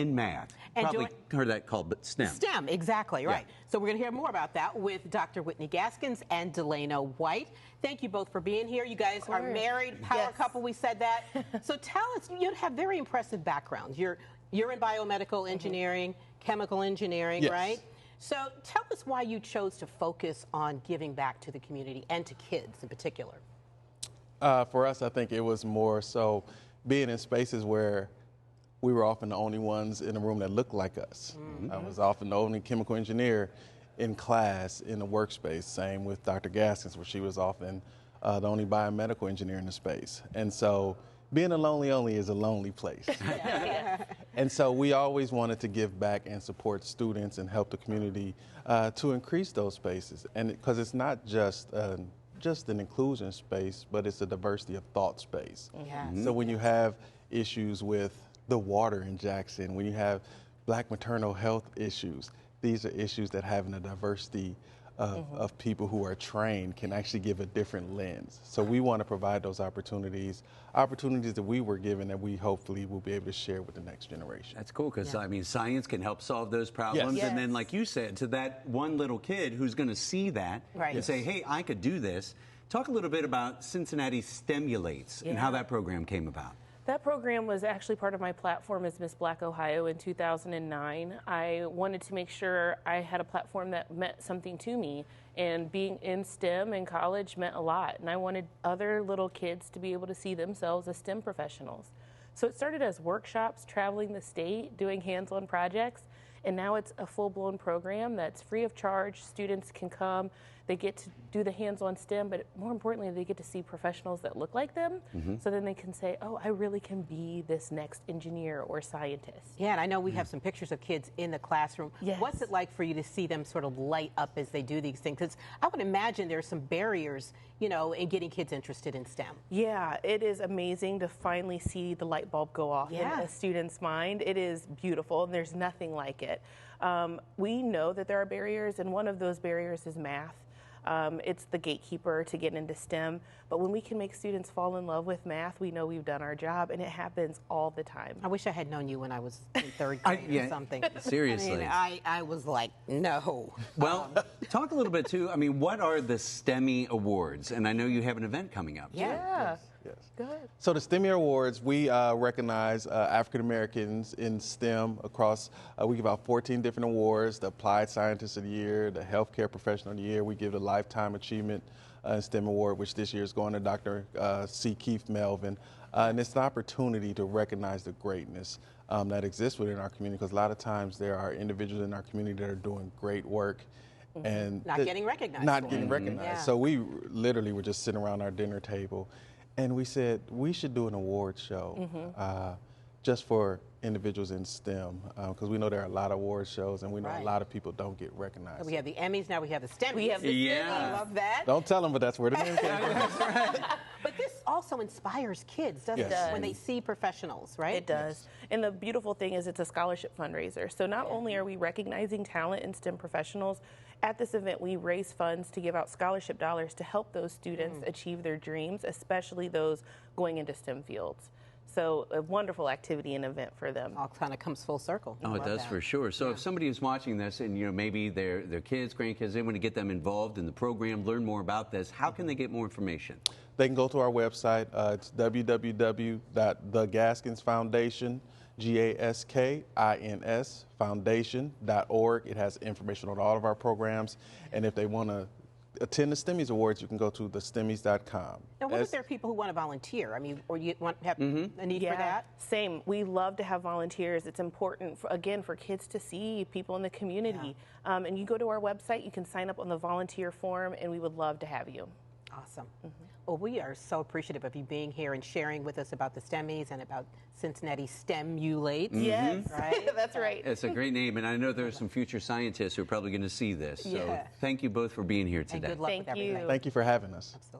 in math. And Probably heard that called STEM. STEM, exactly, right. Yeah. So we're going to hear more about that with Dr. Whitney Gaskins and Delano White. Thank you both for being here. You guys are married, power couple, we said that. So tell us, you have very impressive backgrounds. You're in biomedical engineering, chemical engineering, right? So tell us why you chose to focus on giving back to the community and to kids in particular. For us, I think it was more so being in spaces where we were often the only ones in the room that looked like us. I was often the only chemical engineer in class, in the workspace. Same with Dr. Gaskins, where she was often the only biomedical engineer in the space. And so being a lonely only is a lonely place. And so we always wanted to give back and support students and help the community to increase those spaces. And because it's not just an inclusion space, but it's a diversity of thought space. So when you have issues with the water in Jackson, when you have Black maternal health issues, these are issues that having a diversity of people who are trained can actually give a different lens. So we want to provide those opportunities that we were given that we hopefully will be able to share with the next generation. That's cool because, I mean, science can help solve those problems. And then, like you said, to that one little kid who's going to see that and say, hey, I could do this. Talk a little bit about Cincinnati STEMmulates and how that program came about. That program was actually part of my platform as Miss Black Ohio in 2009. I wanted to make sure I had a platform that meant something to me, and being in STEM in college meant a lot, and I wanted other little kids to be able to see themselves as STEM professionals. So it started as workshops, traveling the state, doing hands-on projects, and now it's a full-blown program that's free of charge. Students can come, they get to do the hands-on STEM, but more importantly, they get to see professionals that look like them, so then they can say, oh, I really can be this next engineer or scientist. Yeah, and I know we have some pictures of kids in the classroom. What's it like for you to see them sort of light up as they do these things? Because I would imagine there's some barriers, you know, in getting kids interested in STEM. Yeah, it is amazing to finally see the light bulb go off in a student's mind. It is beautiful, and there's nothing like it. We know that there are barriers, and one of those barriers is math. It's the gatekeeper to get into STEM, but when we can make students fall in love with math, we know we've done our job, and it happens all the time. I wish I had known you when I was in third grade or something. Seriously. I mean, I was like, no. Well, talk a little bit, too. I mean, what are the STEMmy Awards? And I know you have an event coming up. Yeah. Yes. Go ahead. So the STEMmy Awards, we recognize African Americans in STEM across, we give out 14 different awards: the Applied Scientist of the Year, the Healthcare Professional of the Year. We give the Lifetime Achievement in STEM Award, which this year is going to Dr. C. Keith Melvin. And it's an opportunity to recognize the greatness that exists within our community, because a lot of times there are individuals in our community that are doing great work and not getting recognized. Not getting recognized. So we literally were just sitting around our dinner table, and we said we should do an award show just for individuals in STEM, because we know there are a lot of award shows, and we know a lot of people don't get recognized. So we have the Emmys, now we have the STEMmys. We have the STEMmys. I love that. Don't tell them, but that's where the name came from. That's right. But this also inspires kids, doesn't it, when they see professionals, right? It does. And the beautiful thing is it's a scholarship fundraiser. So not only are we recognizing talent in STEM professionals, at this event we raise funds to give out scholarship dollars to help those students achieve their dreams, especially those going into STEM fields. So a wonderful activity and event for them. All kind of comes full circle. Oh, it does for sure. So if somebody is watching this and, you know, maybe their kids, grandkids, they want to get them involved in the program, learn more about this, how can they get more information? They can go to our website. It's www.thegaskinsfoundation, GASKINS foundation.org. It has information on all of our programs. And if they want to attend the STEMmys Awards, you can go to thestemmies.com. And what if there are people who want to volunteer? I mean, or you want to have a need for that? Same. We love to have volunteers. It's important, again, for kids to see people in the community. And you go to our website, you can sign up on the volunteer form, and we would love to have you. Awesome. Well, we are so appreciative of you being here and sharing with us about the STEMmys and about Cincinnati STEMmulates. Yes, right? That's right. It's a great name, and I know there are some future scientists who are probably going to see this. So thank you both for being here today. And good luck with everything. Thank you for having us. Absolutely.